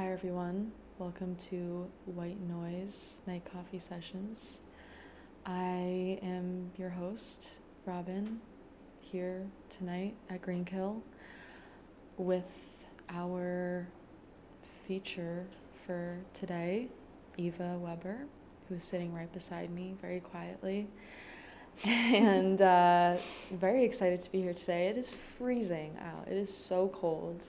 Hi everyone, welcome to White Noise Night Coffee Sessions. I am your host, Robin, here tonight at Greenkill with our feature for today, Eva Webber, who's sitting right beside me very quietly. And very excited to be here today. It is freezing out. It is so cold.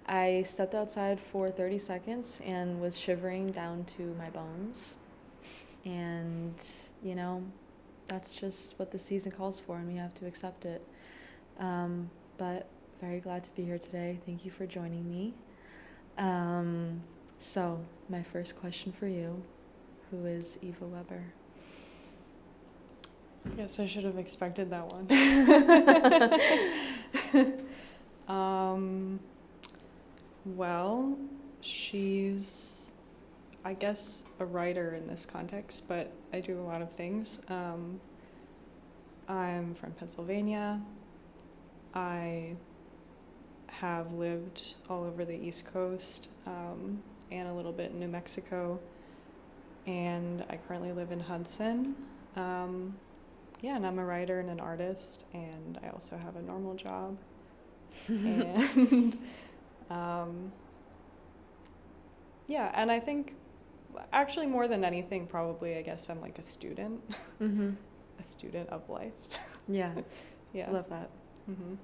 I stepped outside for 30 seconds and was shivering down to my bones. And, that's just what the season calls for, and we have to accept it. But very glad to be here today. Thank you for joining me. So, my first question for you, who is Eva Weber? I guess I should have expected that one. Well, she's, I guess, a writer in this context, but I do a lot of things. I'm from Pennsylvania. I have lived all over the East Coast and a little bit in New Mexico, and I currently live in Hudson. And I'm a writer and an artist, and I also have a normal job. And and I think actually more than anything, probably, I guess I'm like a student, a student of life. Yeah. Yeah. Love that. Mm-hmm.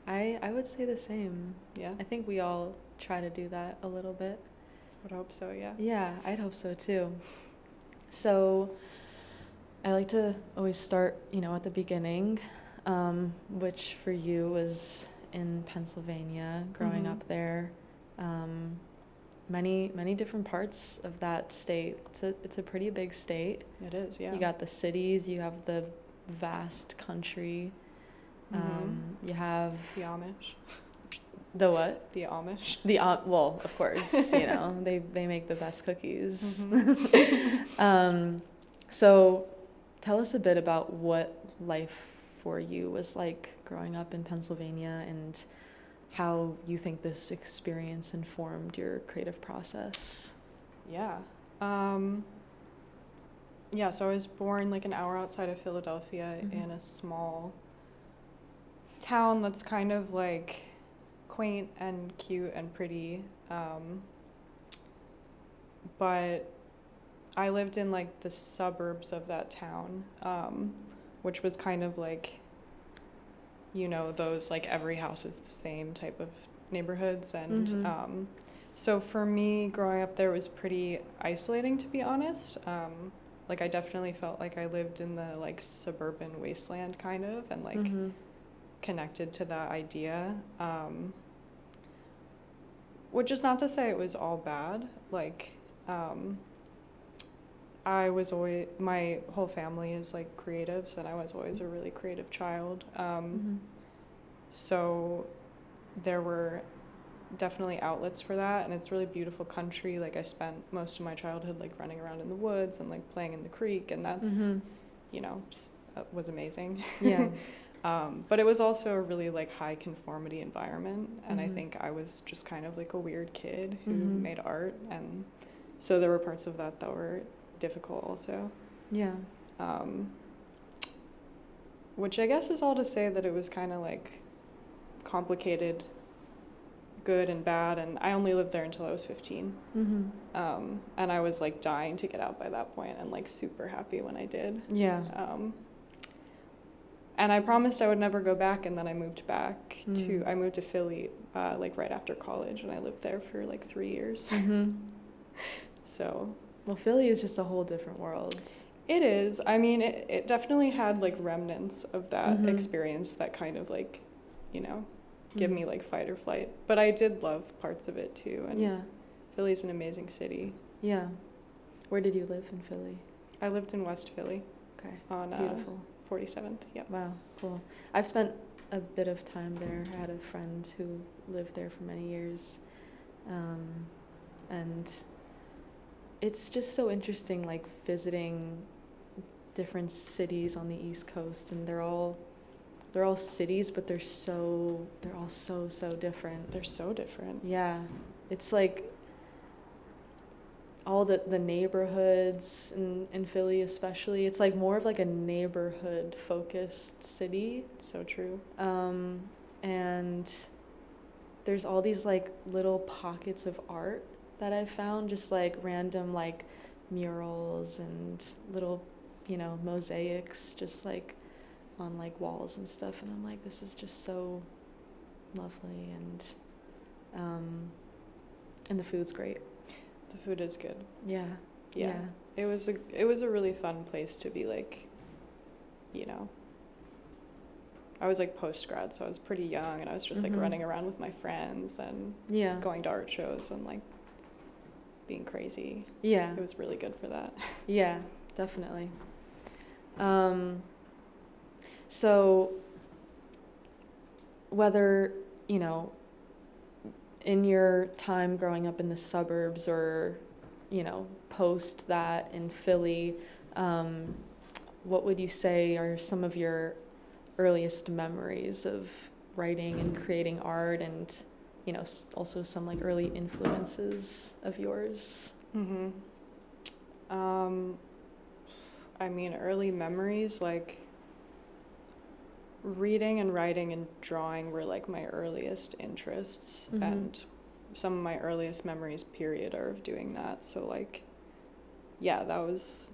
I would say the same. Yeah. I think we all try to do that a little bit. I would hope so, yeah. Yeah, I'd hope so too. So I like to always start, at the beginning, which for you was in Pennsylvania, growing up there. Many different parts of that state. It's a pretty big state. It is, yeah. You got the cities, you have the vast country, you have... The Amish. The what? The Amish. Well, of course, they make the best cookies. So tell us a bit about what life for you was like growing up in Pennsylvania and how you think this experience informed your creative process. Yeah. So I was born like an hour outside of Philadelphia in a small town that's kind of like quaint and cute and pretty. But I lived in like the suburbs of that town, which was kind of like, those like every house is the same type of neighborhoods. And so for me, growing up there was pretty isolating, to be honest. Like I definitely felt like I lived in the like suburban wasteland kind of, and like connected to that idea. Which is not to say it was all bad. Like, my whole family is like creatives, and I was always a really creative child. So there were definitely outlets for that, and it's really beautiful country. Like I spent most of my childhood like running around in the woods and like playing in the creek, and that's, was amazing. Yeah. But it was also a really like high conformity environment, and I think I was just kind of like a weird kid who made art, and so there were parts of that were difficult also. Yeah. Which I guess is all to say that it was kind of like complicated, good and bad, and I only lived there until I was 15. And I was like dying to get out by that point, and like super happy when I did. Yeah. And I promised I would never go back, and then I moved back I moved to Philly like right after college, and I lived there for like 3 years. So. Well, Philly is just a whole different world. It is. I mean, it definitely had like remnants of that experience that kind of like, give me like fight or flight. But I did love parts of it too. And Philly's an amazing city. Yeah. Where did you live in Philly? I lived in West Philly. Okay. On beautiful. 47th. Yep. Wow. Cool. I've spent a bit of time there. I had a friend who lived there for many years, and it's just so interesting, like visiting different cities on the East Coast, and they're all cities, but they're all so different. They're so different. Yeah, it's like all the neighborhoods in Philly especially. It's like more of like a neighborhood focused city. It's so true. And there's all these like little pockets of art that I've found, just like random like murals and little, mosaics just like on like walls and stuff, and I'm like, this is just so lovely, and the food's great. The food is good. Yeah. It was a really fun place to be, like, I was like post-grad, so I was pretty young, and I was just like running around with my friends and going to art shows and like being crazy. Yeah. It was really good for that. Yeah, definitely. So whether, in your time growing up in the suburbs or, post that in Philly, what would you say are some of your earliest memories of writing and creating art, and, also some like early influences of yours? I mean, early memories, like reading and writing and drawing were like my earliest interests, and some of my earliest memories, period, are of doing that. So like, yeah, that was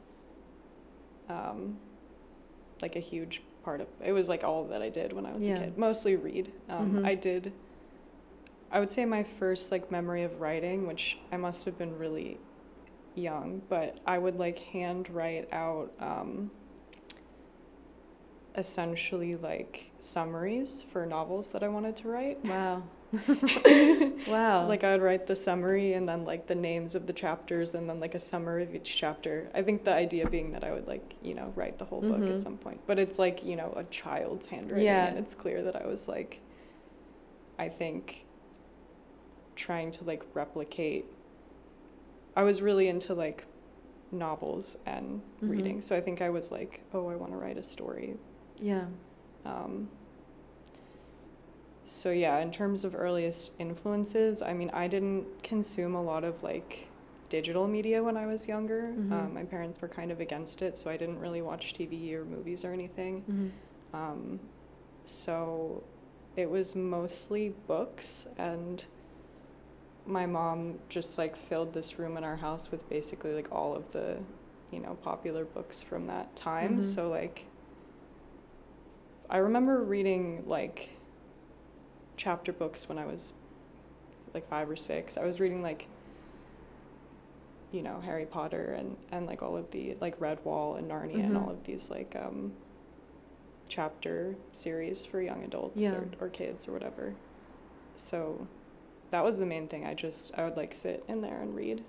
like a huge part of it. Was like all that I did when I was a kid, mostly read. I would say my first like memory of writing, which I must have been really young, but I would like hand write out essentially like summaries for novels that I wanted to write. Wow. Wow. Like I would write the summary and then like the names of the chapters and then like a summary of each chapter. I think the idea being that I would like, write the whole book at some point. But it's like, a child's handwriting, and it's clear that I was like, I think, trying to like replicate. I was really into like novels and reading, so I think I was like, oh, I want to write a story. Yeah. So yeah, in terms of earliest influences, I mean, I didn't consume a lot of like digital media when I was younger. My parents were kind of against it, so I didn't really watch TV or movies or anything. So it was mostly books, and my mom just like filled this room in our house with basically like all of the, popular books from that time. So like, I remember reading like chapter books when I was like 5 or 6. I was reading like, Harry Potter and like all of the like Redwall and Narnia and all of these like chapter series for young adults or kids or whatever. So that was the main thing. I would like sit in there and read.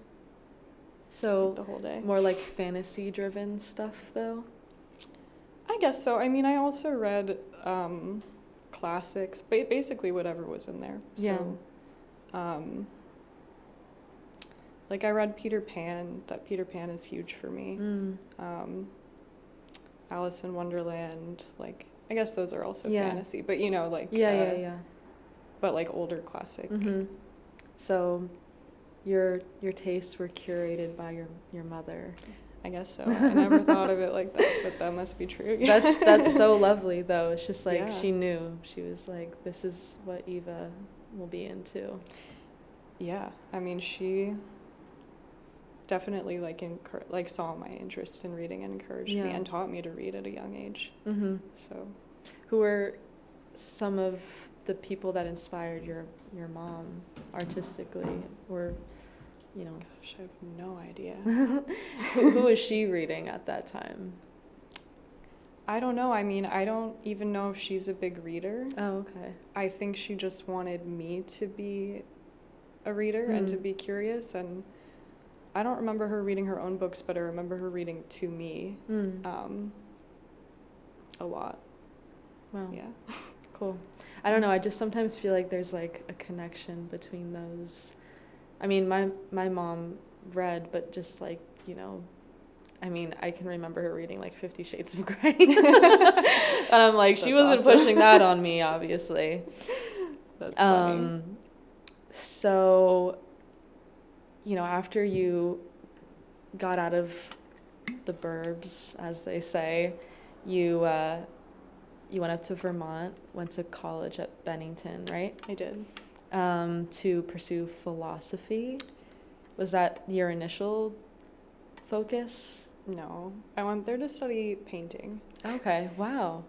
So the whole day. More like fantasy driven stuff though? I guess so. I mean, I also read classics, basically whatever was in there. So, like I read Peter Pan. That Peter Pan is huge for me. Alice in Wonderland. Like, I guess those are also fantasy, but like but like older classic. So, your tastes were curated by your mother. I guess so. I never thought of it like that, but that must be true. That's so lovely, though. It's just like she knew. She was like, this is what Eva will be into. Yeah. I mean, she definitely like saw my interest in reading and encouraged me and taught me to read at a young age. So, who were some of the people that inspired your mom artistically, or Gosh, I have no idea. Who was she reading at that time? I don't know. I mean, I don't even know if she's a big reader. Oh, okay. I think she just wanted me to be a reader and to be curious. And I don't remember her reading her own books, but I remember her reading to me a lot. Wow. Yeah. Cool. I don't know. I just sometimes feel like there's like a connection between those. I mean, my mom read, but just like, I mean, I can remember her reading like 50 Shades of Grey. And I'm like, she wasn't pushing that on me, obviously. That's funny. So, after you got out of the burbs, as they say, you went up to Vermont, went to college at Bennington, right? I did. To pursue philosophy. Was that your initial focus? No, I went there to study painting. Okay, wow.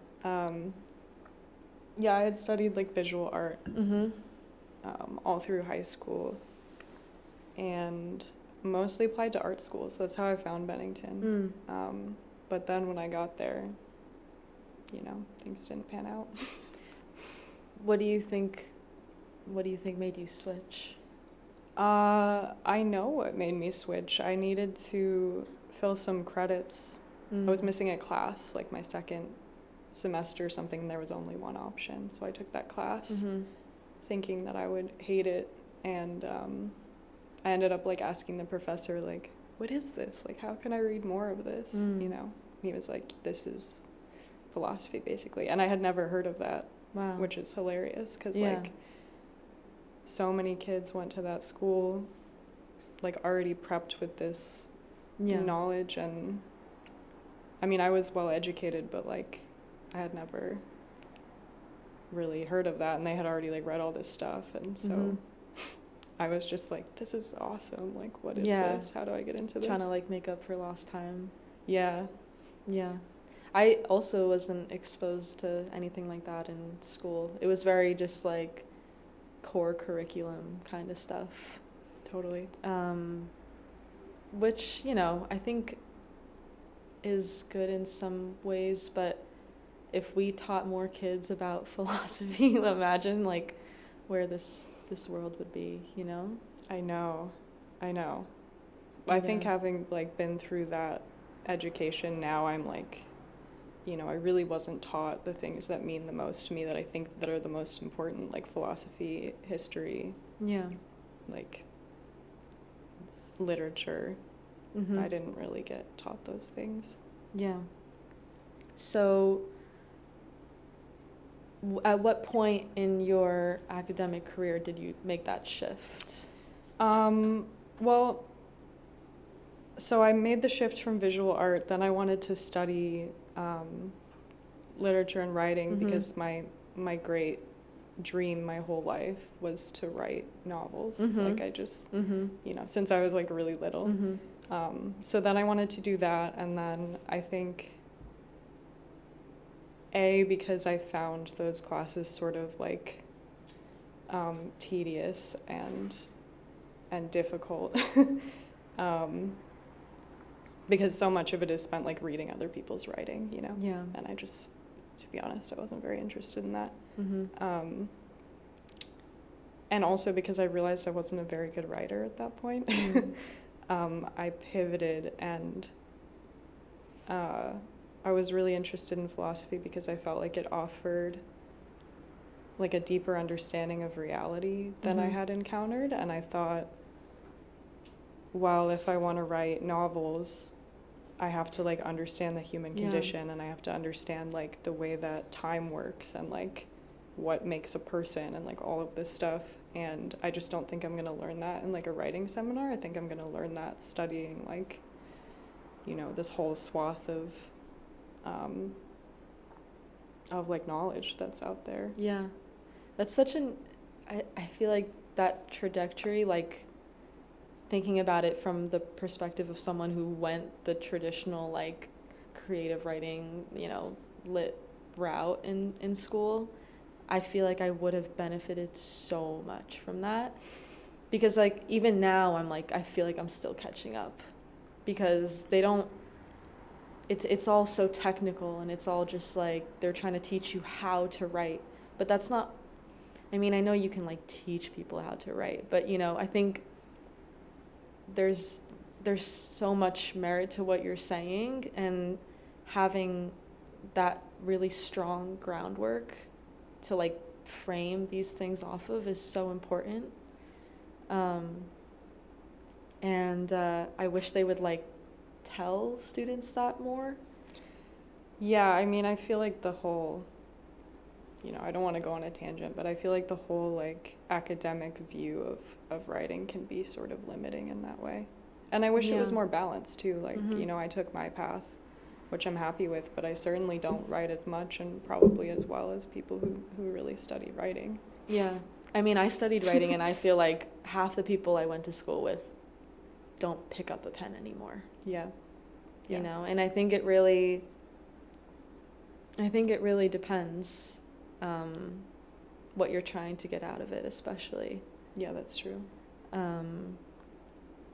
Yeah, I had studied like visual art Mm-hmm. all through high school and mostly applied to art schools. That's how I found Bennington. But then when I got there, things didn't pan out. What do you think made you switch? I know what made me switch. I needed to fill some credits. I was missing a class, like my second semester or something, and there was only one option. So I took that class thinking that I would hate it. And I ended up like asking the professor, like, what is this? Like, how can I read more of this? And he was like, this is philosophy, basically. And I had never heard of that, Wow. which is hilarious because like so many kids went to that school like already prepped with this knowledge. And I mean, I was well educated, but like I had never really heard of that, and they had already like read all this stuff, and so I was just like, this is awesome. Like, what is this? How do I get into this? Trying to like make up for lost time. Yeah. I also wasn't exposed to anything like that in school. It was very just like core curriculum kind of stuff. Totally. Which, I think is good in some ways, but if we taught more kids about philosophy, imagine like where this world would be, I know. I think having like been through that education now, I'm like, I really wasn't taught the things that mean the most to me, that I think that are the most important, like philosophy, history, like literature. I didn't really get taught those things. Yeah. So at what point in your academic career did you make that shift? Well, so I made the shift from visual art. Then I wanted to study literature and writing because my great dream my whole life was to write novels. Like I just, since I was like really little. So then I wanted to do that, and then I think because I found those classes sort of like tedious and difficult. Because so much of it is spent like reading other people's writing, and I just, to be honest, I wasn't very interested in that. And also because I realized I wasn't a very good writer at that point. I pivoted, and I was really interested in philosophy because I felt like it offered like a deeper understanding of reality than I had encountered. And I thought, well, if I want to write novels, I have to like understand the human condition, and I have to understand like the way that time works and like what makes a person and like all of this stuff. And I just don't think I'm going to learn that in like a writing seminar. I think I'm going to learn that studying like, this whole swath of like knowledge that's out there. Yeah. That's such I feel like that trajectory, like thinking about it from the perspective of someone who went the traditional like creative writing, lit route in school, I feel like I would have benefited so much from that, because like even now I'm like, I feel like I'm still catching up, because it's all so technical, and it's all just like they're trying to teach you how to write, but that's not, I mean, I know you can like teach people how to write, but I think there's so much merit to what you're saying, and having that really strong groundwork to like frame these things off of is so important. And I wish they would like tell students that more. Yeah, I mean, I feel like the whole, I don't want to go on a tangent, but I feel like the whole like academic view of writing can be sort of limiting in that way. And I wish it was Yeah. more balanced too. Like, Mhm. you know, I took my path, which I'm happy with, but I certainly don't write as much and probably as well as people who really study writing. Yeah. I mean, I studied writing, and I feel like half the people I went to school with don't pick up a pen anymore. Yeah. Yeah. You know, and I think it really depends what you're trying to get out of it, especially. Yeah, that's true.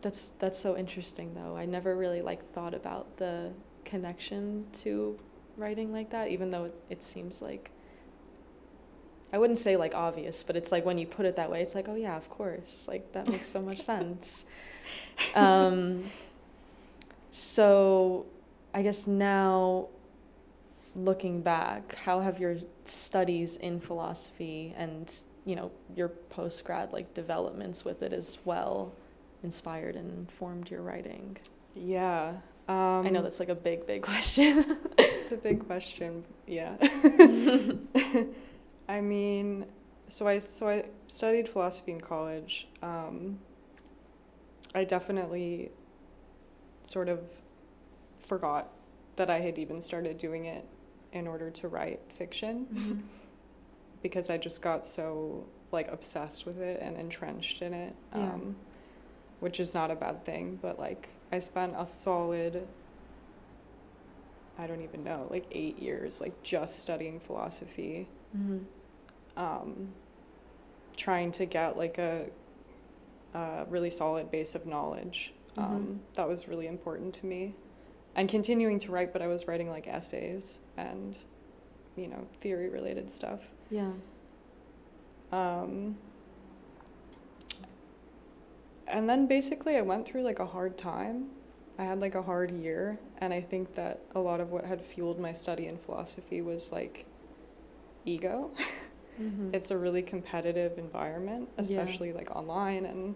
That's so interesting, though. I never really thought about the connection to writing like that, even though it seems like, I wouldn't say obvious, but it's when you put it that way, it's oh yeah, of course, that makes so much sense. So I guess now, looking back, how have your studies in philosophy and, your post-grad developments with it as well inspired and informed your writing? Yeah. I know that's a big question. It's a big question. Yeah. I mean, so I studied philosophy in college. I definitely sort of forgot that I had even started doing it in order to write fiction. Mm-hmm. Because I just got so obsessed with it and entrenched in it, Yeah. which is not a bad thing, but I spent a solid, I don't even know, 8 years just studying philosophy. Mm-hmm. Trying to get a really solid base of knowledge. Mm-hmm. That was really important to me, and continuing to write, but I was writing essays and theory related stuff. Yeah. And then basically I went through a hard time. I had a hard year, and I think that a lot of what had fueled my study in philosophy was ego. Mm-hmm. It's a really competitive environment, especially Yeah. Online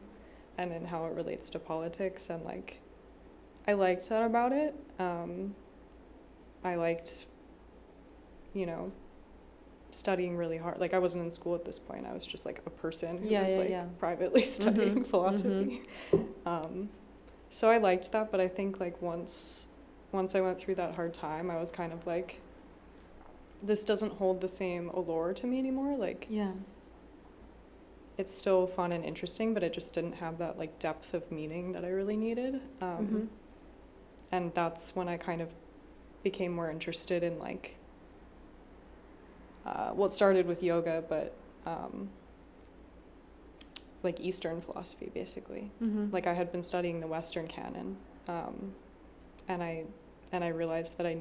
and in how it relates to politics, and I liked that about it. I liked, studying really hard. I wasn't in school at this point. I was just a person who was privately studying Mm-hmm. philosophy. Mm-hmm. So I liked that, but I think once I went through that hard time, I was kind of this doesn't hold the same allure to me anymore. Yeah. It's still fun and interesting, but it just didn't have that depth of meaning that I really needed. Mm-hmm. And that's when I kind of became more interested in well, it started with yoga, but Eastern philosophy, basically. Mm-hmm. I had been studying the Western canon, and I realized that I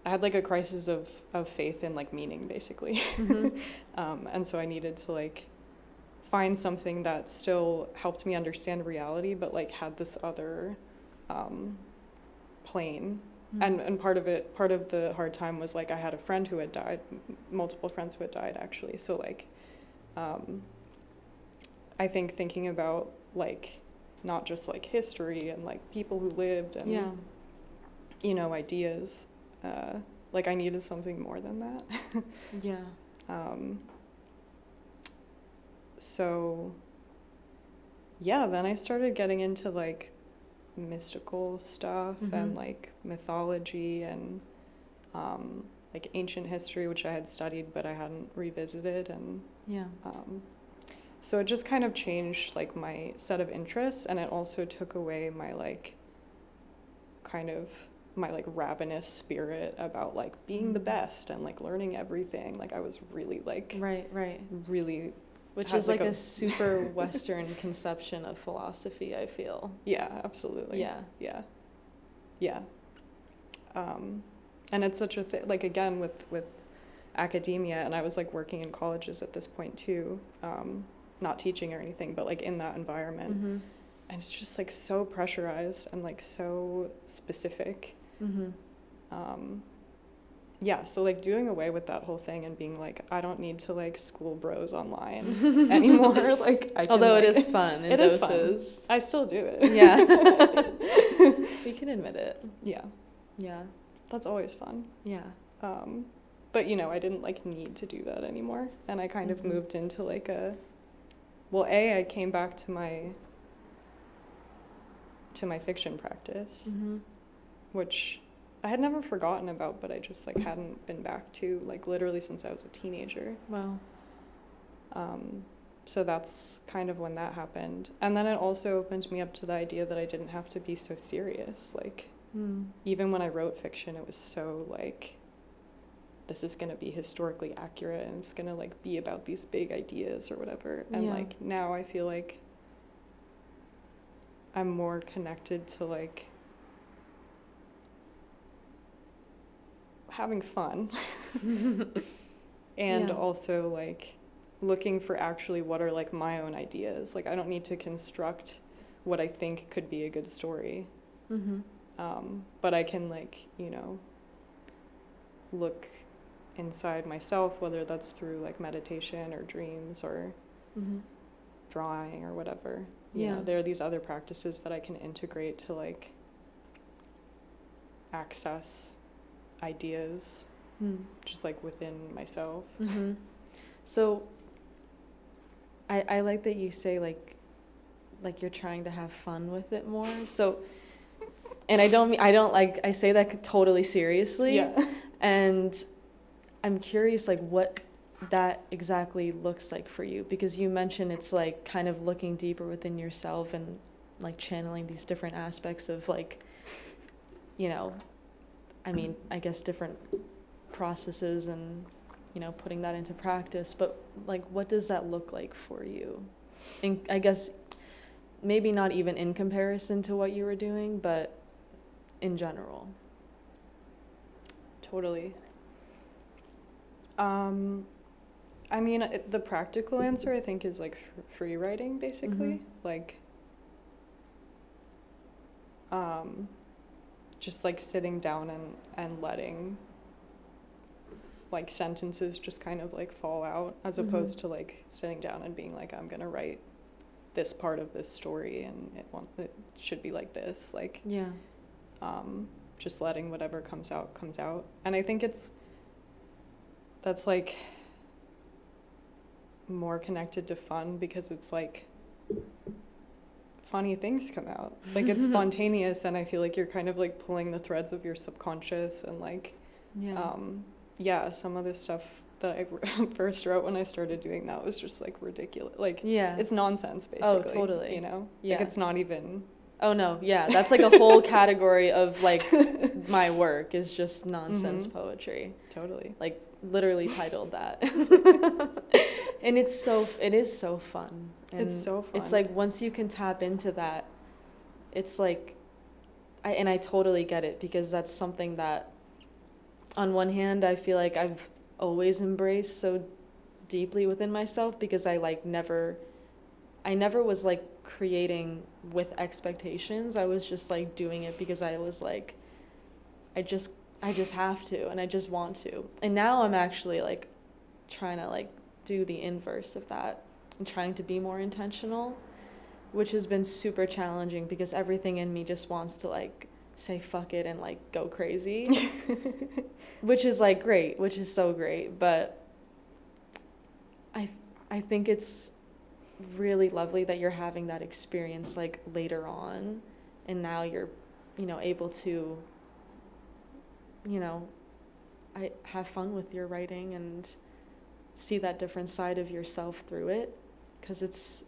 had a crisis of faith in meaning, basically. Mm-hmm. And so I needed to find something that still helped me understand reality, but had this other plane. Mm-hmm. And part of the hard time was I had a friend who had died, multiple friends who had died, actually. So I think thinking about not just history and people who lived and ideas, I needed something more than that. Yeah. So yeah, then I started getting into mystical stuff. Mm-hmm. And mythology and ancient history, which I had studied but I hadn't revisited, and Yeah. So it just kind of changed my set of interests, and it also took away my kind of my ravenous spirit about being the best and learning everything. I was really Right. really, Which had, is a super Western conception of philosophy, I feel. yeah, absolutely. Yeah. Yeah. And it's such a thing, again, with academia, and I was working in colleges at this point too, not teaching or anything, but in that environment. Mm-hmm. And it's just so pressurized and so specific. Mm-hmm. Yeah, so doing away with that whole thing and being I don't need to school bros online anymore. I can, Although it is fun in it doses. Is fun. I still do it. Yeah. You can admit it. Yeah. Yeah. That's always fun. Yeah. But I didn't need to do that anymore, and I kind of moved into I came back to to my fiction practice, Mm-hmm. which I had never forgotten about, but I just like hadn't been back to like literally since I was a teenager. Wow. So that's kind of when that happened. And then it also opened me up to the idea that I didn't have to be so serious. Like, even when I wrote fiction, it was so like, this is going to be historically accurate and it's going to like be about these big ideas or whatever. And like now I feel like I'm more connected to like having fun and also like looking for actually what are like my own ideas. Like I don't need to construct what I think could be a good story. Mm-hmm. But I can like, you know, look inside myself, whether that's through like meditation or dreams or drawing or whatever. You know, there are these other practices that I can integrate to like access ideas just like within myself. Mm-hmm. So I like that you say like you're trying to have fun with it more. So, and I don't like, I say that totally seriously. Yeah. And I'm curious like what that exactly looks like for you, because you mentioned it's like kind of looking deeper within yourself and like channeling these different aspects of like, you know, I mean, I guess different processes and, you know, putting that into practice. But like, what does that look like for you? And I guess maybe not even in comparison to what you were doing, but in general. Totally. I mean, the practical answer I think is like free writing, basically. Like, just like sitting down and letting like sentences just kind of like fall out, as opposed to like sitting down and being like, I'm gonna write this part of this story and it should be like this. Like, just letting whatever comes out. And I think that's like more connected to fun, because it's like funny things come out. Like it's spontaneous, and I feel like you're kind of like pulling the threads of your subconscious and like some of the stuff that I first wrote when I started doing that was just like ridiculous. Like it's nonsense basically. Oh, totally. You know? Like it's not even. Oh no, yeah, that's like a whole category of like my work is just nonsense poetry. Totally. Like literally titled that. And it is so fun. And it's so fun. It's like once you can tap into that, it's like I totally get it, because that's something that on one hand I feel like I've always embraced so deeply within myself, because I never was like creating with expectations. I was just like doing it because I was like, I just have to, and I just want to. And now I'm actually like trying to like do the inverse of that. I'm trying to be more intentional, which has been super challenging, because everything in me just wants to like say fuck it and like go crazy, which is like great, which is so great. But I think it's really lovely that you're having that experience like later on, and now you're, you know, able to, you know, I have fun with your writing and see that different side of yourself through it, because it's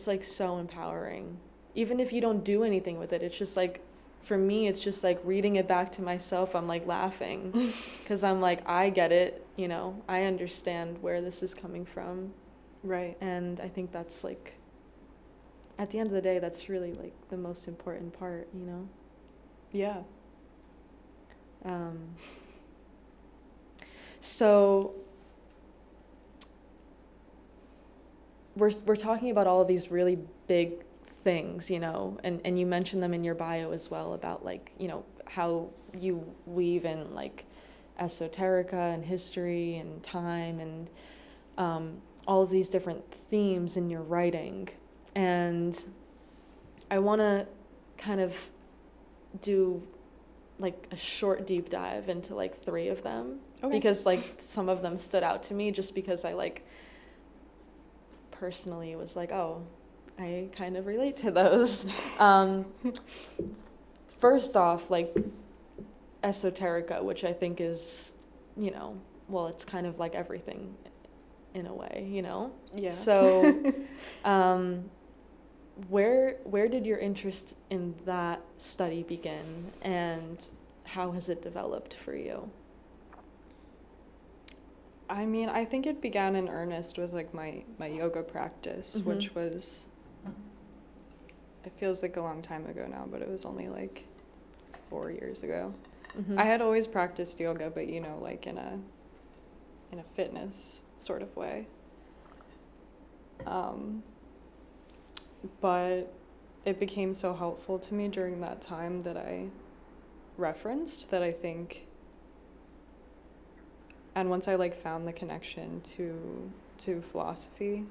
like so empowering. Even if you don't do anything with it, it's just like, for me, it's just like reading it back to myself, I'm like laughing, because I'm like, I get it, you know, I understand where this is coming from. Right. And I think that's like, at the end of the day, that's really like the most important part, you know? Yeah. So we're talking about all of these really big things, you know, and you mentioned them in your bio as well, about like, you know, how you weave in like esoterica and history and time and all of these different themes in your writing. And I want to kind of do like a short deep dive into like 3 of them. Okay. Because like some of them stood out to me, just because I like personally was like, oh, I kind of relate to those. First off, like esoterica, which I think is, well, it's kind of like everything in a way, Yeah. So, where did your interest in that study begin, and how has it developed for you? I mean, I think it began in earnest with like my yoga practice, Mm-hmm. which was, it feels like a long time ago now, but it was only like 4 years ago. Mm-hmm. I had always practiced yoga, but like in a fitness sort of way. But it became so helpful to me during that time that I referenced that I think, and once I like found the connection to philosophy,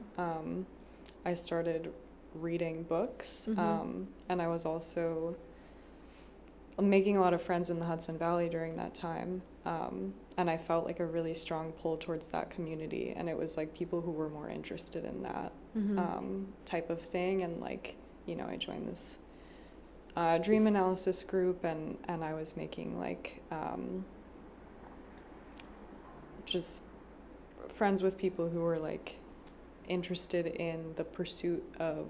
I started reading books, Mm-hmm. and I was also making a lot of friends in the Hudson Valley during that time, and I felt like a really strong pull towards that community, and it was like people who were more interested in that Mm-hmm. type of thing, and like I joined this dream analysis group, and I was making like just friends with people who were like interested in the pursuit of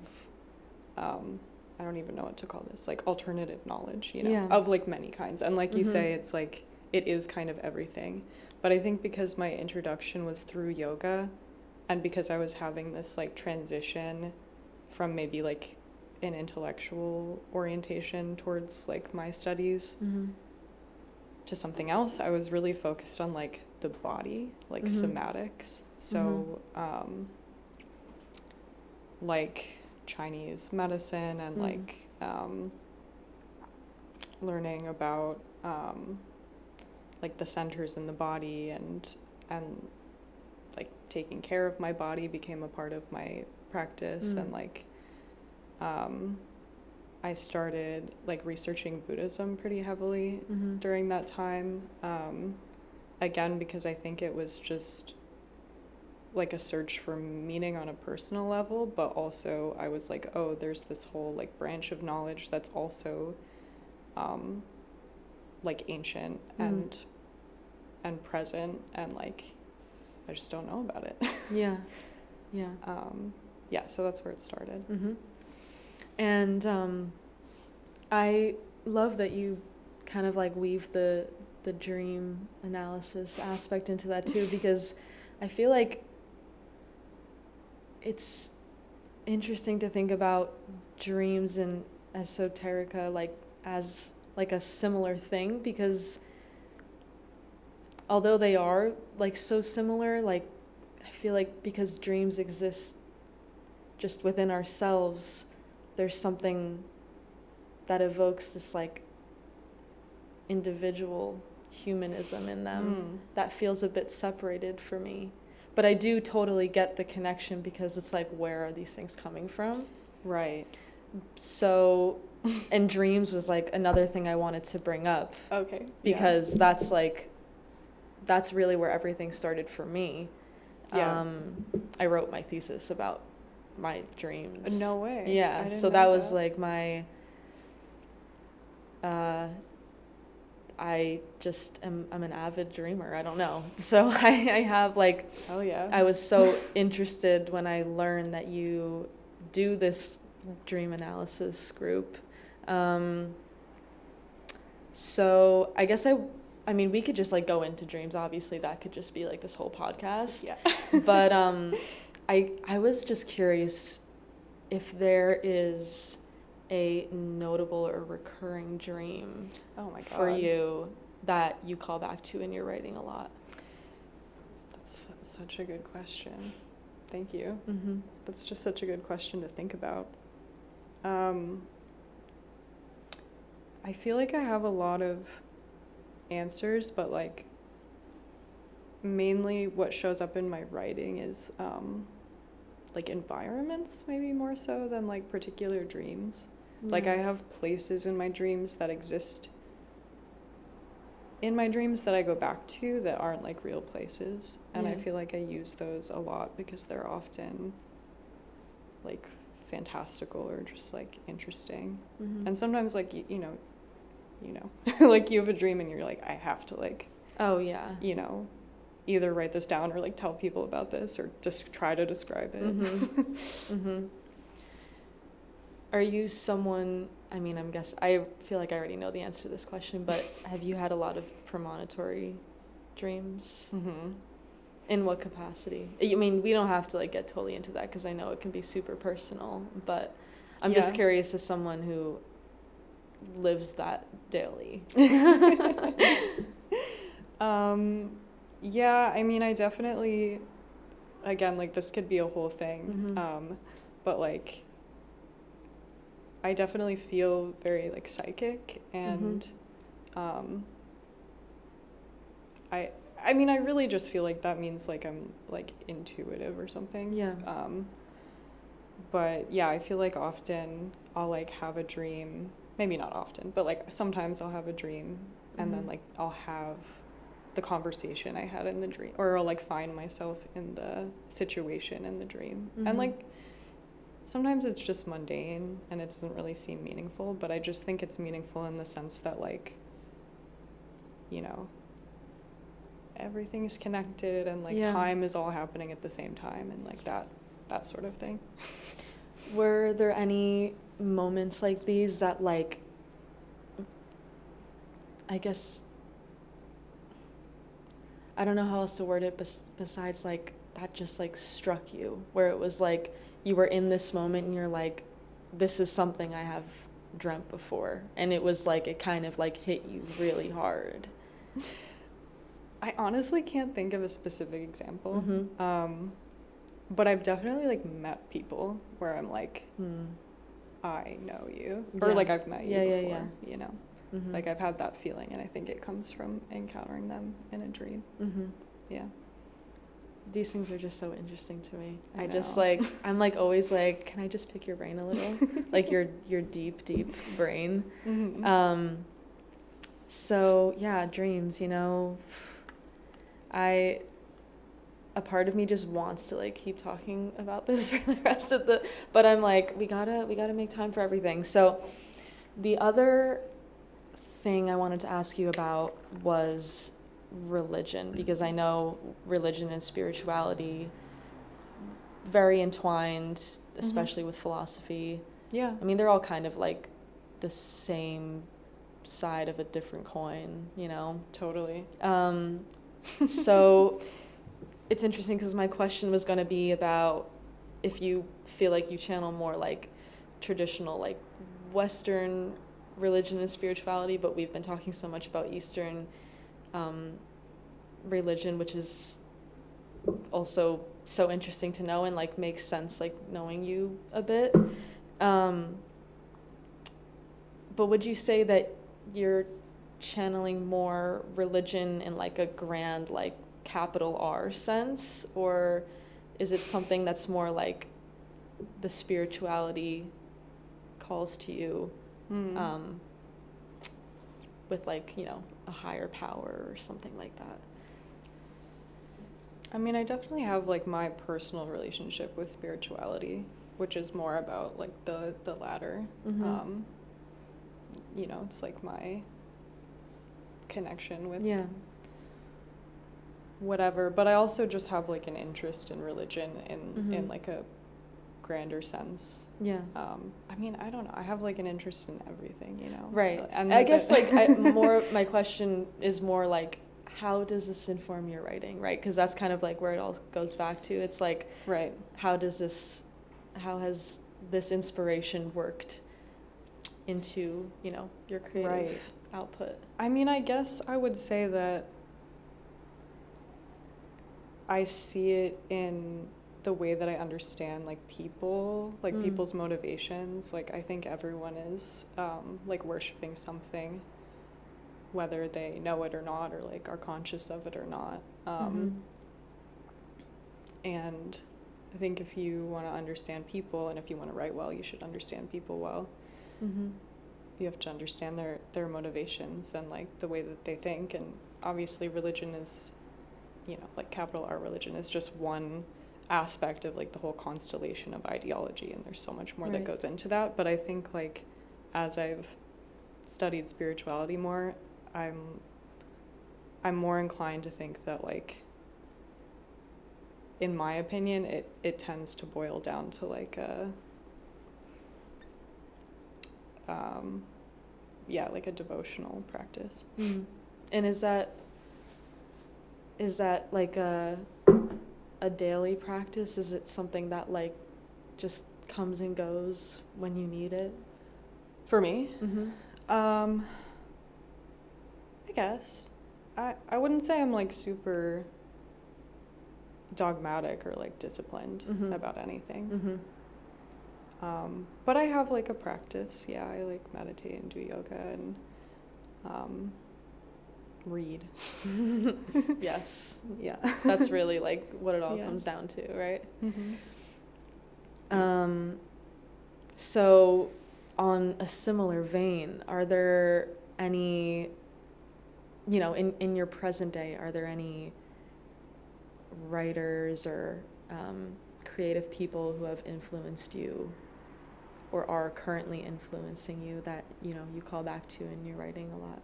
I don't even know what to call this, like alternative knowledge, Yeah. of like many kinds. And like you Mm-hmm. say, it's like it is kind of everything. But I think because my introduction was through yoga, and because I was having this like transition from maybe like an intellectual orientation towards like my studies Mm-hmm. to something else, I was really focused on like the body, like Mm-hmm. somatics. So like Chinese medicine, and like learning about like the centers in the body, and like taking care of my body became a part of my practice. And like I started like researching Buddhism pretty heavily Mm-hmm. during that time, again because I think it was just like a search for meaning on a personal level, but also I was like, oh, there's this whole like branch of knowledge that's also like ancient and present, and like I just don't know about it. Yeah. Yeah, so that's where it started. Mm-hmm. And I love that you kind of like weave the dream analysis aspect into that too, because I feel like it's interesting to think about dreams and esoterica like as like a similar thing, because although they are like so similar, like I feel like because dreams exist just within ourselves, there's something that evokes this like individual humanism in them that feels a bit separated for me. But I do totally get the connection, because it's like, where are these things coming from? Right. So, and dreams was like another thing I wanted to bring up. Okay. Because that's really where everything started for me. Yeah. I wrote my thesis about my dreams. No way. Yeah, so that was like my I'm an avid dreamer. I don't know. So I have like, oh yeah, I was so interested when I learned that you do this dream analysis group. So I guess I mean, we could just like go into dreams. Obviously, that could just be like this whole podcast. Yeah. But I was just curious if there is a notable or recurring dream for you that you call back to in your writing a lot. That's such a good question. Thank you. Mm-hmm. That's just such a good question to think about. I feel like I have a lot of answers, but like mainly what shows up in my writing is like environments, maybe more so than like particular dreams. Like I have places in my dreams that exist in my dreams that I go back to that aren't like real places, and I feel like I use those a lot because they're often like fantastical or just like interesting. Mm-hmm. And sometimes like you know like you have a dream and you're like, I have to like, Oh yeah. you know, either write this down or like tell people about this or just try to describe it. Mm-hmm. Mm-hmm. Are you someone, I mean, I feel like I already know the answer to this question, but have you had a lot of premonitory dreams? Mm-hmm. In what capacity? I mean, we don't have to like get totally into that because I know it can be super personal, but I'm just curious as someone who lives that daily. Yeah, I mean, I definitely, again, like this could be a whole thing, Mm-hmm. but like I definitely feel very like psychic, and I mean, I really just feel like that means like I'm like intuitive or something. Yeah. But yeah, I feel like often I'll like have a dream, maybe not often, but like sometimes I'll have a dream and then like I'll have the conversation I had in the dream, or I'll like find myself in the situation in the dream. And like sometimes it's just mundane and it doesn't really seem meaningful, but I just think it's meaningful in the sense that like, you know, everything is connected and like time is all happening at the same time and like that sort of thing. Were there any moments like these that like, I guess, I don't know how else to word it besides like that just like struck you, where it was like you were in this moment and you're like, this is something I have dreamt before, and it was like it kind of like hit you really hard? I honestly can't think of a specific example. But I've definitely like met people where I'm like, I know you, or like I've met you before, you know, like I've had that feeling, and I think it comes from encountering them in a dream. Yeah. These things are just so interesting to me. I just like, I'm like always like, can I just pick your brain a little? Like your deep brain. So yeah, dreams, you know, a part of me just wants to like keep talking about this for the rest of but I'm like, we gotta make time for everything. So the other thing I wanted to ask you about was religion, because I know religion and spirituality very entwined, especially with philosophy. Yeah. I mean, they're all kind of like the same side of a different coin, you know? Totally. So it's interesting because my question was going to be about if you feel like you channel more like traditional, like Western religion and spirituality, but we've been talking so much about Eastern religion, which is also so interesting to know and like makes sense, like knowing you a bit. But would you say that you're channeling more religion in like a grand, like capital R sense, or is it something that's more like the spirituality calls to you with like, you know, a higher power or something like that? I mean, I definitely have like my personal relationship with spirituality, which is more about like the latter. You know, it's like my connection with whatever, but I also just have like an interest in religion in like a grander sense. I mean, I don't know, I have like an interest in everything, you know? Right. And I guess like my question is more like, how does this inform your writing, right? Because that's kind of like where it all goes back to. It's like, right, how has this inspiration worked into, you know, your creative output? I mean, I guess I would say that I see it in the way that I understand like people, like people's motivations. Like I think everyone is like worshiping something, whether they know it or not, or like are conscious of it or not. And I think if you want to understand people, and if you want to write well, you should understand people well. You have to understand their motivations and like the way that they think. And obviously religion is, you know, like capital R religion is just one aspect of like the whole constellation of ideology, and there's so much more that Right. goes into that. But I think like as I've studied spirituality more, I'm more inclined to think that like, in my opinion, it tends to boil down to like a like a devotional practice. Mm. And is that like a daily practice? Is it something that like just comes and goes when you need it? For me, Mm-hmm. I guess I wouldn't say I'm like super dogmatic or like disciplined Mm-hmm. about anything. Mm-hmm. But I have like a practice. Yeah, I like meditate and do yoga and read. Yes. Yeah. That's really like what it all Yeah. comes down to, right? Mm-hmm. So on a similar vein, are there any, in your present day, are there any writers or creative people who have influenced you or are currently influencing you that, you call back to in your writing a lot?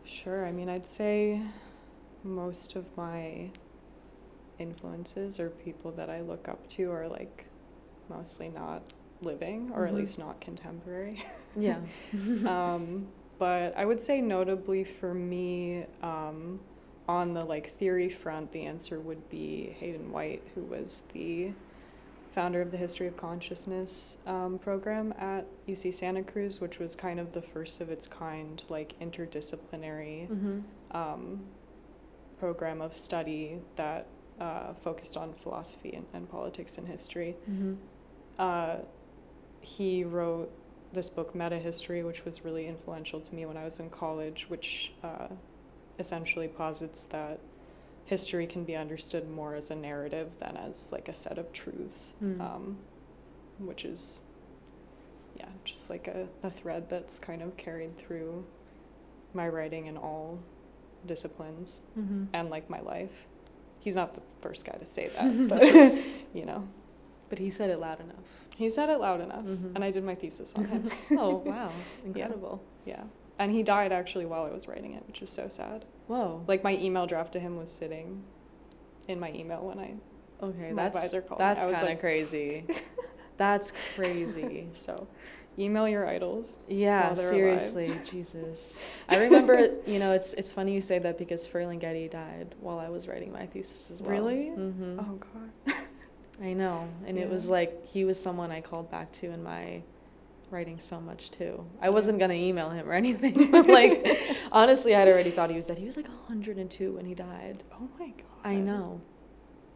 Sure. I mean, I'd say most of my influences or people that I look up to are like mostly not living, or at Mhm. least not contemporary. Yeah. But I would say notably for me, on the like theory front, the answer would be Hayden White, who was the founder of the History of Consciousness program at UC Santa Cruz, which was kind of the first of its kind, like interdisciplinary Mm-hmm. program of study that focused on philosophy and politics and history. Mm-hmm. He wrote this book, Meta History, which was really influential to me when I was in college, which essentially posits that history can be understood more as a narrative than as like a set of truths, which is, just like a thread that's kind of carried through my writing in all disciplines Mm-hmm. and like my life. He's not the first guy to say that, but But he said it loud enough. he said it loud enough, Mhm. and I did my thesis on him. Oh, wow. Incredible. Yeah. And he died actually while I was writing it, which is so sad. Whoa. Like my email draft to him was sitting in my email when Okay, my that's advisor called me. that's I was kind of like, crazy. That's crazy. So, email your idols. Yeah, while they're seriously, alive. Jesus. I remember, it's funny you say that because Ferlinghetti died while I was writing my thesis as well. Really? Mm-hmm. Oh God. I know, and it was Yeah. like he was someone I called back to in my writing so much too. I wasn't gonna email him or anything, but like honestly, I'd already thought he was dead. He was like 102 when he died. Oh my God. I know,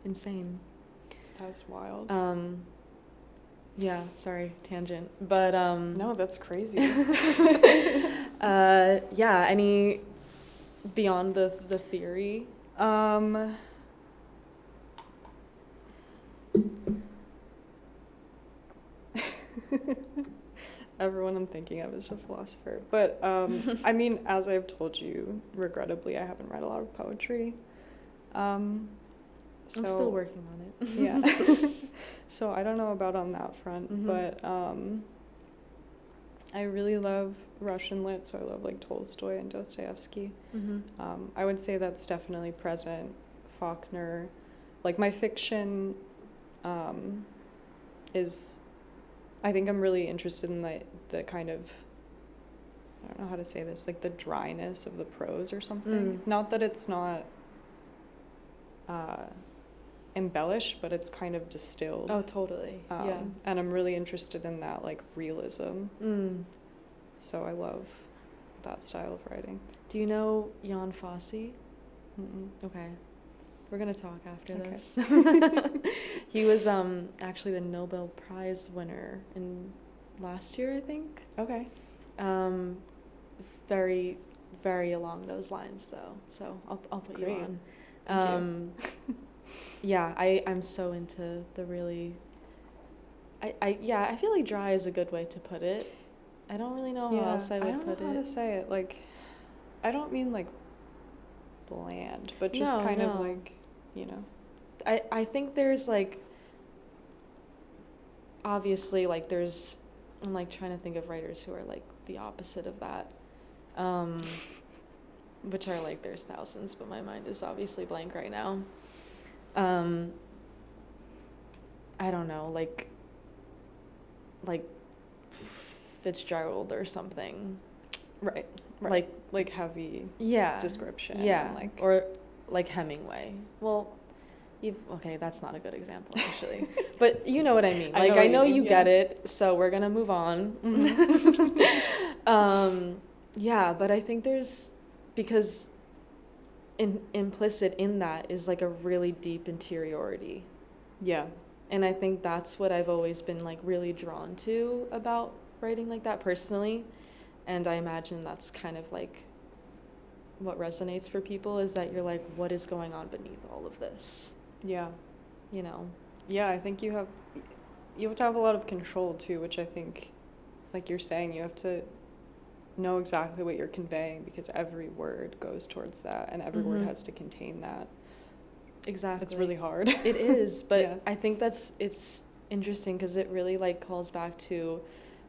insane. That's wild. Yeah, sorry, tangent, but No, that's crazy. yeah. Any beyond the theory? Everyone I'm thinking of is a philosopher. But, I mean, as I've told you, regrettably, I haven't read a lot of poetry. I'm still working on it. Yeah. So I don't know about on that front, Mhm. but I really love Russian lit, so I love like Tolstoy and Dostoevsky. Mm-hmm. I would say that's definitely present. Faulkner. Like my fiction is, I think I'm really interested in the kind of, I don't know how to say this, like the dryness of the prose or something. Not that it's not embellished, but it's kind of distilled. Oh, totally. Yeah. And I'm really interested in that like realism. So I love that style of writing. Do you know Jan Fosse? Mm-mm. Okay. We're going to talk after Okay. this. He was actually the Nobel Prize winner in last year, I think. Okay. Very, very along those lines, though. So I'll put Great. you on. Thank you. Yeah, I'm so into the really. I feel like dry is a good way to put it. I don't really know how else I would put don't know how it. to say it. Like, I don't mean like bland, but just No, kind of no. like, I think there's like, obviously, like there's, I'm like trying to think of writers who are like the opposite of that, which are like, there's thousands, but my mind is obviously blank right now. I don't know, like Fitzgerald or something. Right. Like heavy description. Yeah, and like, or like Hemingway. Well, okay, that's not a good example, actually. But you know what I mean. Like, I know you get it, so we're going to move on. Mm-hmm. Yeah, but I think there's, because implicit in that is like a really deep interiority. Yeah. And I think that's what I've always been like really drawn to about writing like that personally. And I imagine that's kind of like what resonates for people, is that you're like, what is going on beneath all of this? Yeah. You know? Yeah, I think you have to have a lot of control too, which I think, like you're saying, you have to know exactly what you're conveying, because every word goes towards that, and every word has to contain that. Exactly. It's really hard. It is, but yeah. I think it's interesting because it really like calls back to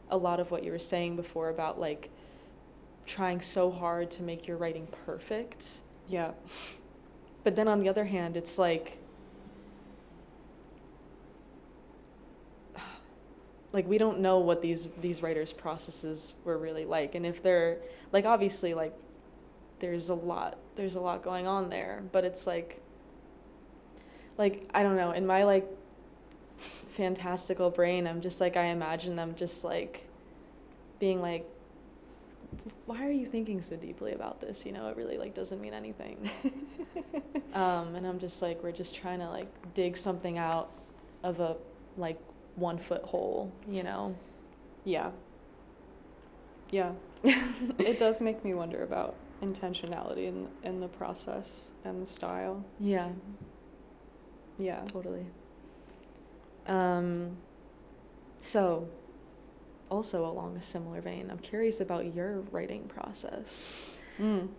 a lot of what you were saying before about like trying so hard to make your writing perfect. Yeah. But then on the other hand, it's like we don't know what these writers' processes were really like, and if they're like, obviously like there's a lot going on there, but it's like I don't know, in my like fantastical brain, I'm just like, I imagine them just like being like, why are you thinking so deeply about this? You know, it really like doesn't mean anything. And I'm just like, we're just trying to like dig something out of a like 1 foot hole, you know? Yeah. Yeah. It does make me wonder about intentionality in the process and the style. Yeah. Yeah. Totally. So, also along a similar vein, I'm curious about your writing process. You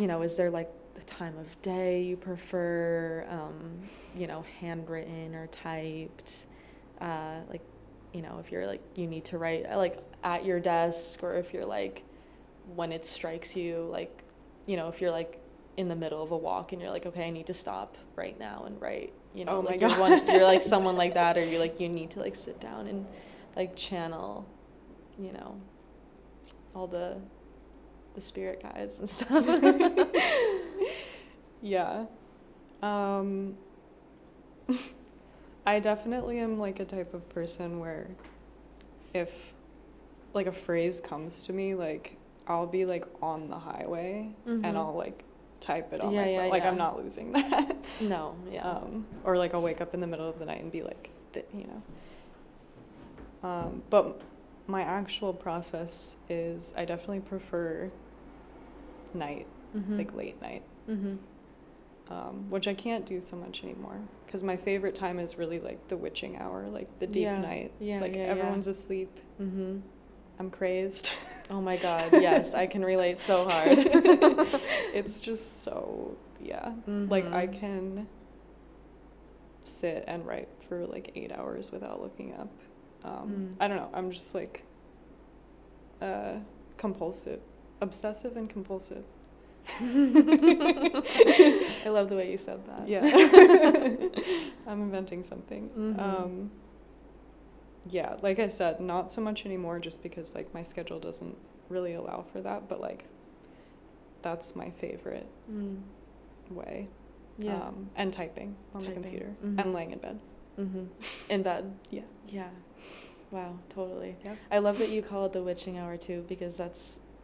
know, is there like a time of day you prefer, you know, handwritten or typed, like, you know, if you're like, you need to write like at your desk, or if you're like, when it strikes you, like, you know, if you're like in the middle of a walk and you're like, okay, I need to stop right now and write, you know, like you're like someone like that, or you're like, you need to like sit down and like channel, you know, all the spirit guides and stuff. Yeah. I definitely am like a type of person where if like a phrase comes to me, like I'll be like on the highway and I'll like type it on my phone. Like I'm not losing that. No, yeah. Or like I'll wake up in the middle of the night and be like, you know. But my actual process is I definitely prefer night, like late night, which I can't do so much anymore, because my favorite time is really like the witching hour, like the deep night, everyone's asleep. I'm crazed. Oh my God, yes, I can relate so hard. It's just so, like I can sit and write for like 8 hours without looking up. I don't know, I'm just like compulsive, obsessive and compulsive. I love the way you said that. Yeah. I'm inventing something. Yeah, like I said, not so much anymore, just because like my schedule doesn't really allow for that, but like that's my favorite way. Yeah. And typing on the computer and laying in bed. In bed. Yeah. Yeah. Wow, totally. Yeah. I love that you call it the witching hour too, because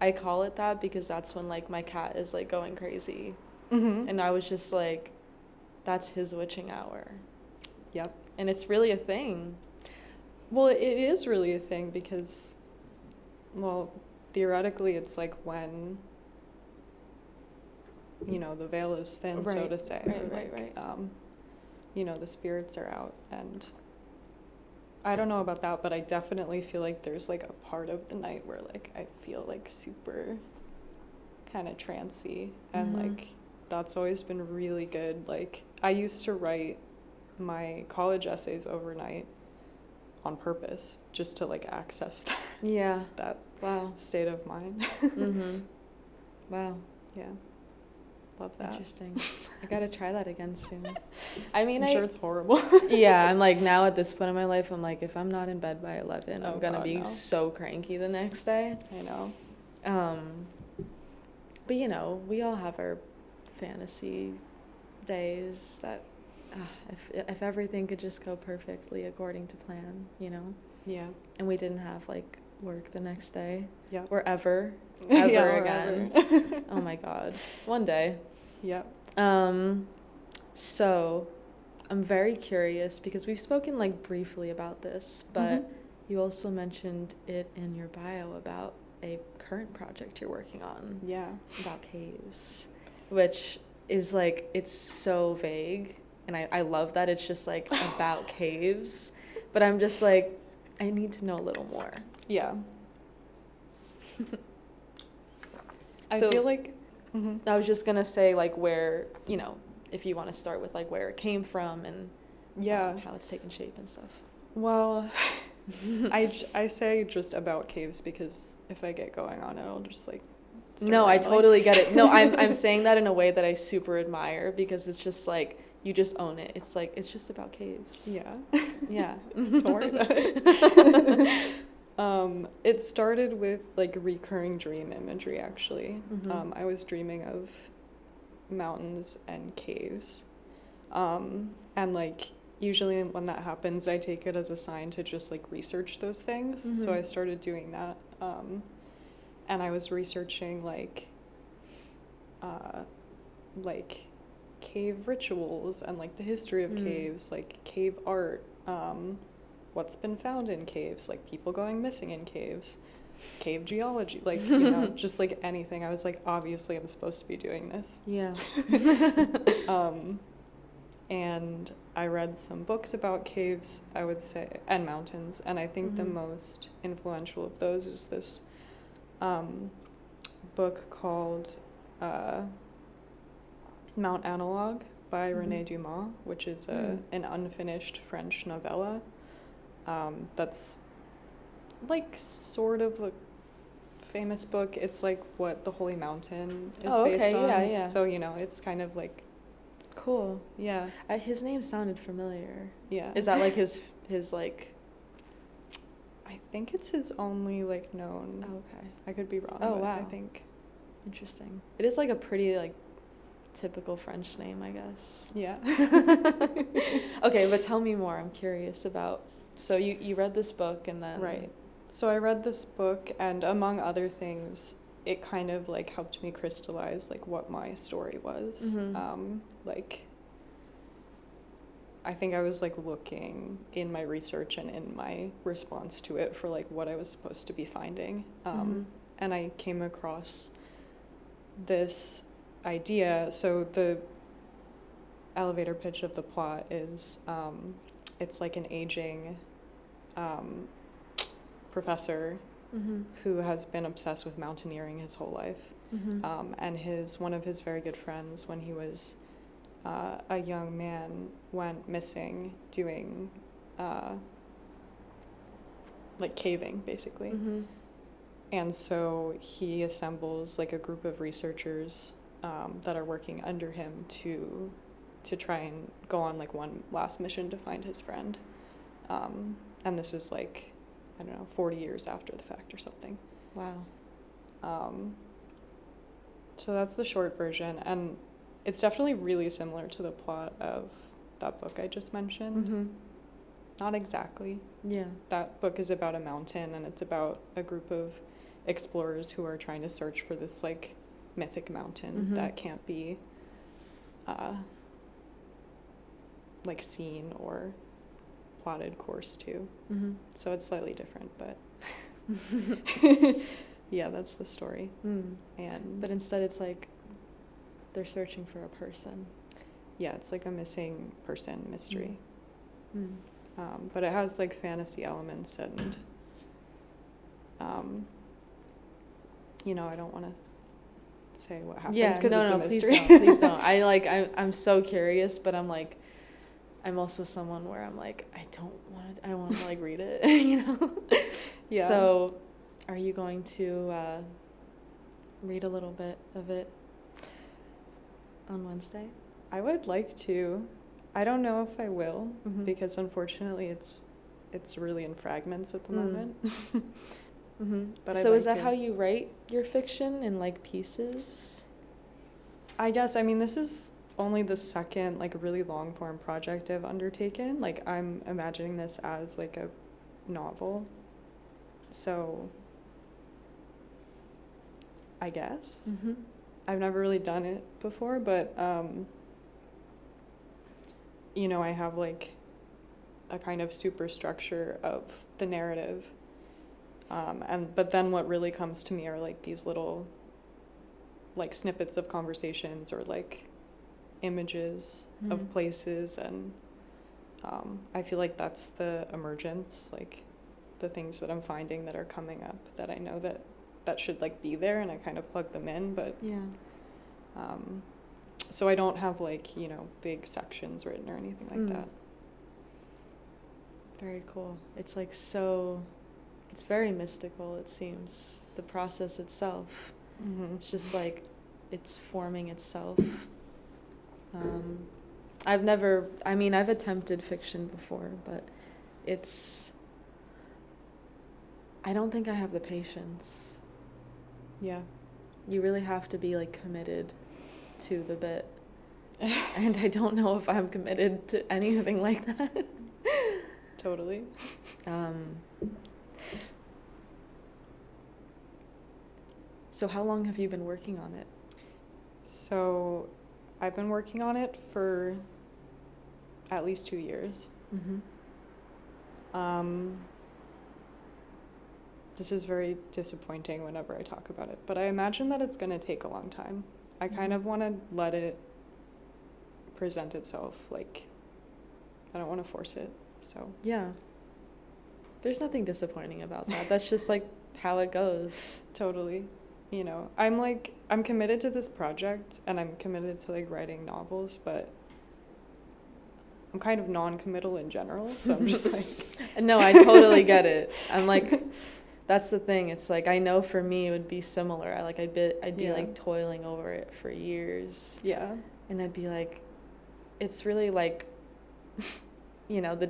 I call it that because that's when like my cat is like going crazy. And I was just like, that's his witching hour. Yep. And it's really a thing. Well, it is really a thing because, well, theoretically it's like when, you know, the veil is thin, so to say. Right. You know, the spirits are out, and I don't know about that, but I definitely feel like there's like a part of the night where like I feel like super kind of trancy and like that's always been really good. Like, I used to write my college essays overnight on purpose just to like access that Wow. state of mind. Wow. Yeah. Love that. Interesting. I gotta try that again soon. I mean, I'm sure it's horrible. Yeah, I'm like, now at this point in my life, I'm like, if I'm not in bed by 11, I'm gonna be no. so cranky the next day. I know. But you know, we all have our fantasy days that if everything could just go perfectly according to plan, you know? Yeah. And we didn't have like work the next day. Yeah. Or ever Yeah, again. Oh my God. One day. Yeah. So I'm very curious because we've spoken like briefly about this, but you also mentioned it in your bio about a current project you're working on. Yeah. About caves, which is like, it's so vague. And I love that it's just like about caves, but I'm just like, I need to know a little more. Yeah. I So, feel like I was just gonna say like where, you know, if you want to start with like where it came from and how it's taken shape and stuff. Well, I say just about caves because if I get going on it, I'll just like No, I totally get it. No, I'm saying that in a way that I super admire because it's just like you just own it. It's like it's just about caves. Yeah. Yeah. Don't worry about it. It started with like recurring dream imagery actually. I was dreaming of mountains and caves. And like usually when that happens, I take it as a sign to just like research those things. So I started doing that. And I was researching like cave rituals and like the history of caves, like cave art, what's been found in caves, like people going missing in caves, cave geology, like, you know, just like anything. I was like, obviously I'm supposed to be doing this. Yeah. And I read some books about caves, I would say, and mountains, and I think the most influential of those is this book called Mount Analog by René Dumas, which is an unfinished French novella that's like sort of a famous book. It's like what The Holy Mountain is based on. Yeah. So, you know, it's kind of like cool. Yeah. His name sounded familiar. Yeah. Is that like his like? I think it's his only like known. Oh, okay. I could be wrong. Oh, but wow. I think. Interesting. It is like a pretty like typical French name, I guess. Yeah. Okay, but tell me more. I'm curious about. So you read this book and then. Right. So I read this book, and among other things, it kind of like helped me crystallize like what my story was. Like I think I was like looking in my research and in my response to it for like what I was supposed to be finding. And I came across this idea. So the elevator pitch of the plot is it's like an aging professor who has been obsessed with mountaineering his whole life. And one of his very good friends, when he was a young man, went missing doing like caving, basically. And so he assembles like a group of researchers that are working under him to try and go on like one last mission to find his friend. And this is like, I don't know, 40 years after the fact or something. Wow. So that's the short version, and it's definitely really similar to the plot of that book I just mentioned. Not exactly. Yeah. That book is about a mountain, and it's about a group of explorers who are trying to search for this like mythic mountain that can't be like seen or plotted course to. So it's slightly different, but yeah, that's the story. But instead it's like they're searching for a person. Yeah, it's like a missing person mystery. But it has like fantasy elements, and you know, I don't want to say what happens Yeah, because no, it's no, a please mystery. don't, please don't. I'm so curious, but I'm also someone where I'm like, I want to like read it, you know? Yeah. So, are you going to read a little bit of it on Wednesday? I would like to. I don't know if I will, Mhm. because unfortunately it's really in fragments at the moment. Mm-hmm. But So I'd is like that to. how you write your fiction, in like pieces? I guess, I mean, this is only the second like really long form project I've undertaken. Like, I'm imagining this as like a novel. So I guess. Mm-hmm. I've never really done it before, but you know, I have like a kind of superstructure of the narrative. But then what really comes to me are like these little like snippets of conversations or like images of places, and I feel like that's the emergence, like the things that I'm finding that are coming up that I know that should like be there, and I kind of plug them in, but Yeah. So I don't have like, you know, big sections written or anything like that. Very cool. It's like it's very mystical, it seems, the process itself. Mm-hmm. It's just like it's forming itself. I've attempted fiction before, but I don't think I have the patience. Yeah. You really have to be like committed to the bit. And I don't know if I'm committed to anything like that. Totally. So how long have you been working on it? So I've been working on it for at least 2 years. Mm-hmm. This is very disappointing whenever I talk about it, but I imagine that it's going to take a long time. I kind of want to let it present itself. Like, I don't want to force it, so. Yeah. There's nothing disappointing about that. That's just like how it goes. Totally. You know, I'm committed to this project, and I'm committed to like writing novels, but I'm kind of non-committal in general, so I'm just like. No, I totally get it. I'm like, that's the thing. It's like, I know for me it would be similar. I'd be Yeah. like toiling over it for years. Yeah. And I'd be like, it's really like, you know, the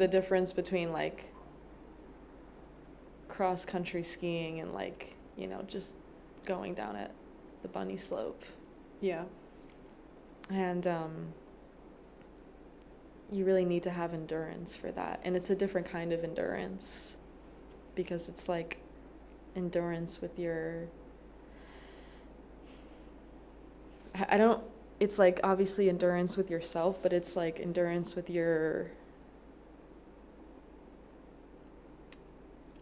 difference between like cross country skiing and like, you know, just going down at the bunny slope. Yeah. And you really need to have endurance for that. And it's a different kind of endurance, because it's like endurance with your, it's like obviously endurance with yourself, but it's like endurance with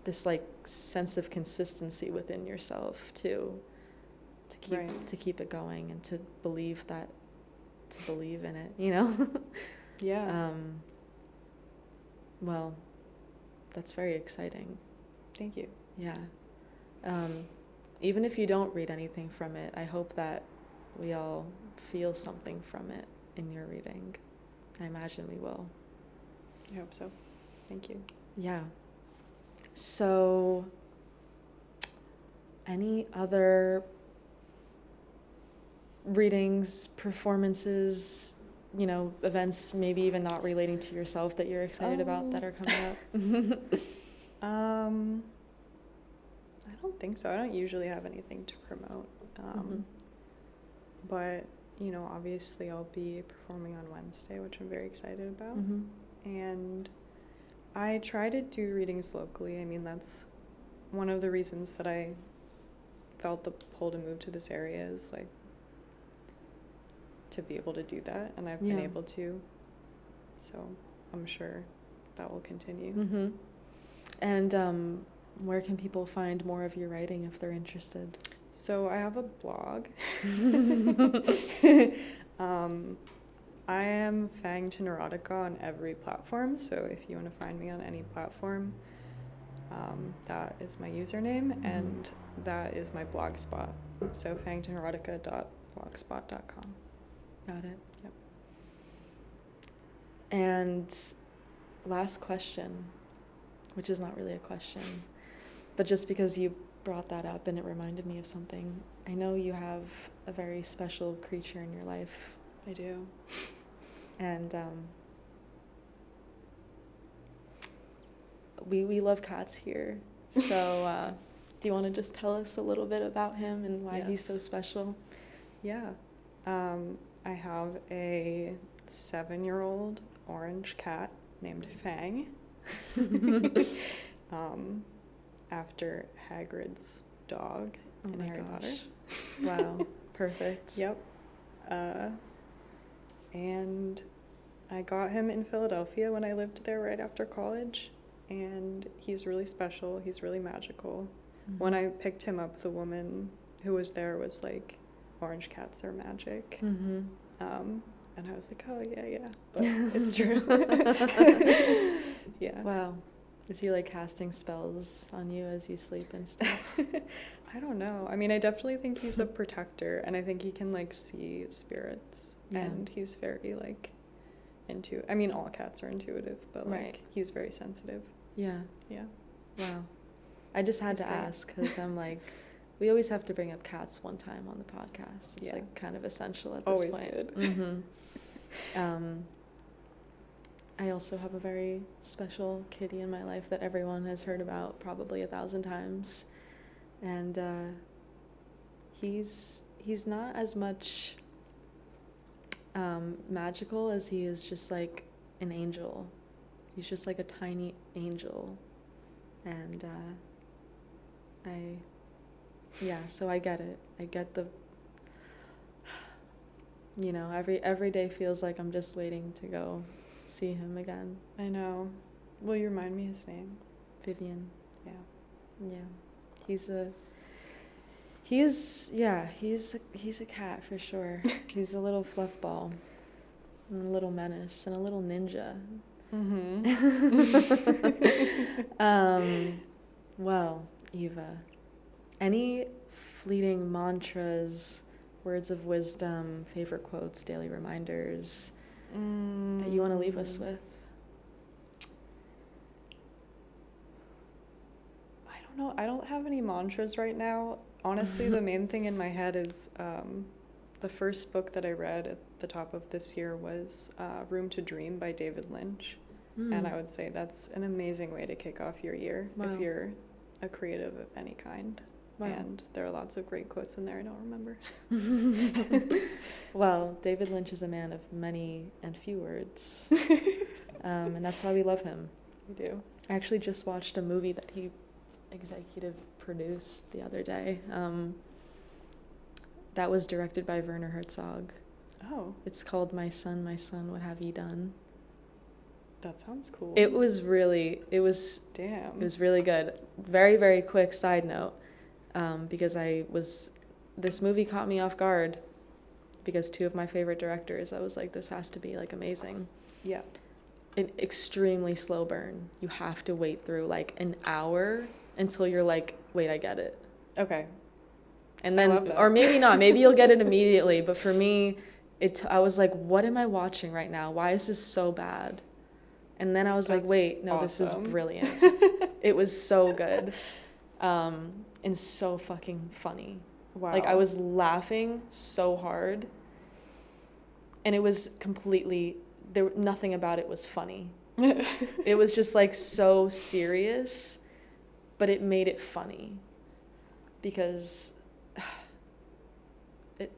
this like sense of consistency within yourself too, to keep it going and to believe in it, you know? Yeah. Well, that's very exciting. Thank you. Yeah. Even if you don't read anything from it, I hope that we all feel something from it in your reading. I imagine we will. I hope so. Thank you. Yeah. So, any other readings, performances, you know, events, maybe even not relating to yourself, that you're excited about that are coming up? I don't think so. I don't usually have anything to promote. But, you know, obviously I'll be performing on Wednesday, which I'm very excited about. Mm-hmm. And I try to do readings locally. I mean, that's one of the reasons that I felt the pull to move to this area, is like to be able to do that, and I've been able to. So I'm sure that will continue. Mm-hmm. And where can people find more of your writing if they're interested? So I have a blog. I am Fang to Neurotica on every platform, so if you want to find me on any platform, That is my username, and that is my blog spot. So fangtonerotica.blogspot.com. Got it. Yep. And last question, which is not really a question, but just because you brought that up and it reminded me of something. I know you have a very special creature in your life. I do. And we love cats here. So do you want to just tell us a little bit about him and why he's so special? Yeah. I have a 7-year-old orange cat named Fang. After Hagrid's dog in Harry Potter. Wow, perfect. Yep. And I got him in Philadelphia when I lived there right after college, and he's really special. He's really magical. Mm-hmm. When I picked him up, the woman who was there was like, orange cats are magic. Mm-hmm. And I was like, oh, yeah, but it's true. Yeah. Wow. Is he like casting spells on you as you sleep and stuff? I don't know. I mean, I definitely think he's a protector, and I think he can like see spirits, and he's very like I mean, all cats are intuitive, but like he's very sensitive. Yeah. Yeah. Wow. I just had to ask because I'm like, we always have to bring up cats one time on the podcast. It's like kind of essential at this always point. Good. Mm-hmm. I also have a very special kitty in my life that everyone has heard about probably 1,000 times. And he's not as much magical as he is just like an angel. He's just like a tiny angel. And so I get it. I get the, every day feels like I'm just waiting to go see him again. I know. Will you remind me his name? Vivian. Yeah. He's a cat for sure. He's a little fluff ball, and a little menace, and a little ninja. Mm-hmm. Well, Eva, any fleeting mantras, words of wisdom, favorite quotes, daily reminders that you want to leave us with? I don't know. I don't have any mantras right now. Honestly, the main thing in my head is the first book that I read at the top of this year was Room to Dream by David Lynch. And I would say that's an amazing way to kick off your year if you're a creative of any kind. Wow. And there are lots of great quotes in there I don't remember. Well, David Lynch is a man of many and few words. And that's why we love him. We do. I actually just watched a movie that he executive produced the other day. That was directed by Werner Herzog. Oh. It's called My Son, What Have You Done? That sounds cool. It was really good. Very, very quick side note, because this movie caught me off guard because two of my favorite directors, I was like, this has to be like amazing. Yeah. An extremely slow burn. You have to wait through like an hour until you're like, wait, I get it. Okay. And then, or maybe not, maybe you'll get it immediately. But for me, I was like, what am I watching right now? Why is this so bad? And then I was like, wait, no, awesome. This is brilliant. It was so good. And so fucking funny. Wow. Like I was laughing so hard. And it was nothing about it was funny. It was just like so serious, but it made it funny. Because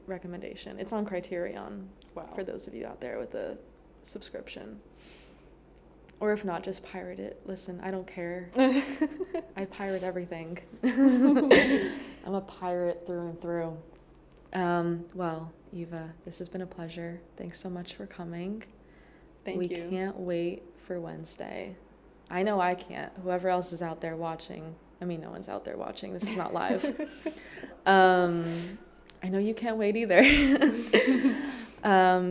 recommendation. It's on Criterion. Wow. For those of you out there with a subscription. Or if not, just pirate it. Listen, I don't care. I pirate everything. I'm a pirate through and through. Well, Eva, this has been a pleasure. Thanks so much for coming. Thank you. We can't wait for Wednesday. I know I can't. Whoever else is out there watching. I mean, no one's out there watching. This is not live. I know you can't wait either.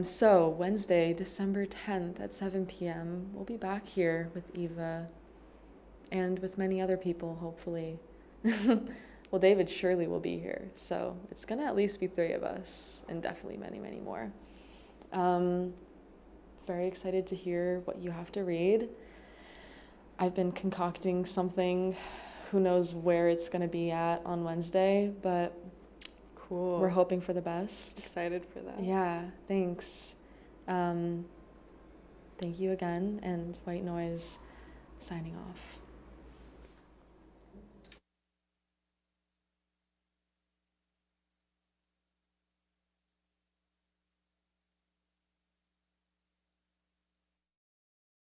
So Wednesday, December 10th at 7 p.m., we'll be back here with Eva. and with many other people, hopefully. Well, David surely will be here, so it's gonna at least be 3 of us, and definitely many, many more. Very excited to hear what you have to read. I've been concocting something, who knows where it's gonna be at on Wednesday, but cool. We're hoping for the best. Excited for that. Yeah, thanks. Thank you again, and White Noise signing off.